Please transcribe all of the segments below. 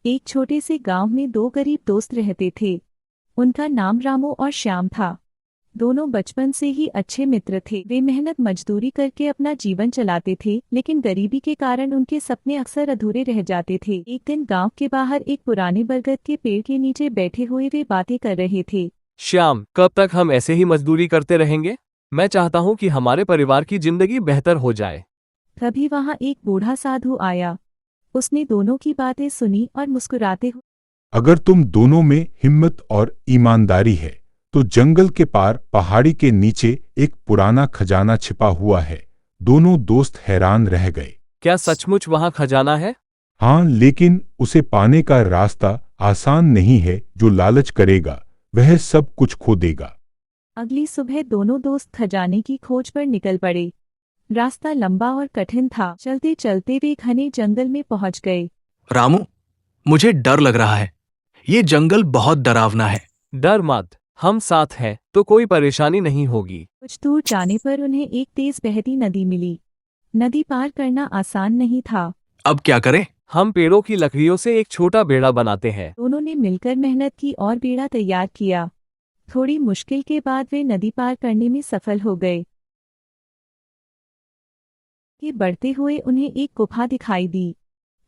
एक छोटे से गांव में दो गरीब दोस्त रहते थे। उनका नाम रामू और श्याम था। दोनों बचपन से ही अच्छे मित्र थे। वे मेहनत मजदूरी करके अपना जीवन चलाते थे, लेकिन गरीबी के कारण उनके सपने अक्सर अधूरे रह जाते थे। एक दिन गांव के बाहर एक पुराने बरगद के पेड़ के नीचे बैठे हुए वे बातें कर रहे थे। श्याम, कब तक हम ऐसे ही मजदूरी करते रहेंगे? मैं चाहता हूँ कि हमारे परिवार की जिंदगी बेहतर हो जाए। तभी वहां एक बूढ़ा साधु आया। उसने दोनों की बातें सुनी और मुस्कुराते हुए, अगर तुम दोनों में हिम्मत और ईमानदारी है तो जंगल के पार पहाड़ी के नीचे एक पुराना खजाना छिपा हुआ है। दोनों दोस्त हैरान रह गए। क्या सचमुच वहाँ खजाना है? हाँ, लेकिन उसे पाने का रास्ता आसान नहीं है। जो लालच करेगा वह सब कुछ खो देगा। अगली सुबह दोनों दोस्त खजाने की खोज पर निकल पड़े। रास्ता लंबा और कठिन था। चलते चलते वे घने जंगल में पहुंच गए। रामू, मुझे डर लग रहा है। ये जंगल बहुत डरावना है। डर मत, हम साथ हैं तो कोई परेशानी नहीं होगी। कुछ दूर जाने पर उन्हें एक तेज बहती नदी मिली। नदी पार करना आसान नहीं था। अब क्या करें? हम पेड़ों की लकड़ियों से एक छोटा बेड़ा बनाते हैं। दोनों ने मिलकर मेहनत की और बेड़ा तैयार किया। थोड़ी मुश्किल के बाद वे नदी पार करने में सफल हो गए। आगे बढ़ते हुए उन्हें एक गुफा दिखाई दी।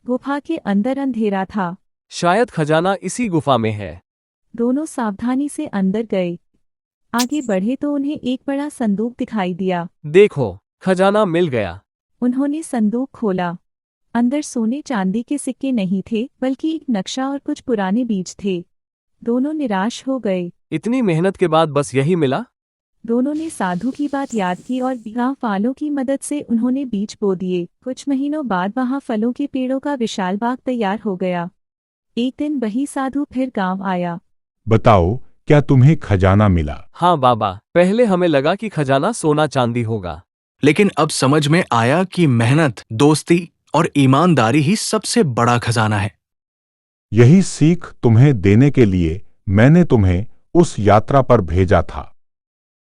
गुफा के अंदर अंधेरा था। शायद खजाना इसी गुफा में है। दोनों सावधानी से अंदर गए। आगे बढ़े तो उन्हें एक बड़ा संदूक दिखाई दिया। देखो, खजाना मिल गया। उन्होंने संदूक खोला। अंदर सोने चांदी के सिक्के नहीं थे, बल्कि एक नक्शा और कुछ पुराने बीज थे। दोनों निराश हो गए। इतनी मेहनत के बाद बस यही मिला? दोनों ने साधु की बात याद की और गांव वालों की मदद से उन्होंने बीज बो दिए। कुछ महीनों बाद वहां फलों के पेड़ों का विशाल बाग तैयार हो गया। एक दिन वही साधु फिर गांव आया। बताओ, क्या तुम्हें खजाना मिला? हाँ बाबा, पहले हमें लगा कि खजाना सोना चांदी होगा। लेकिन अब समझ में आया कि मेहनत, दोस्ती और ईमानदारी ही सबसे बड़ा खजाना है। यही सीख तुम्हें देने के लिए मैंने तुम्हें उस यात्रा पर भेजा था।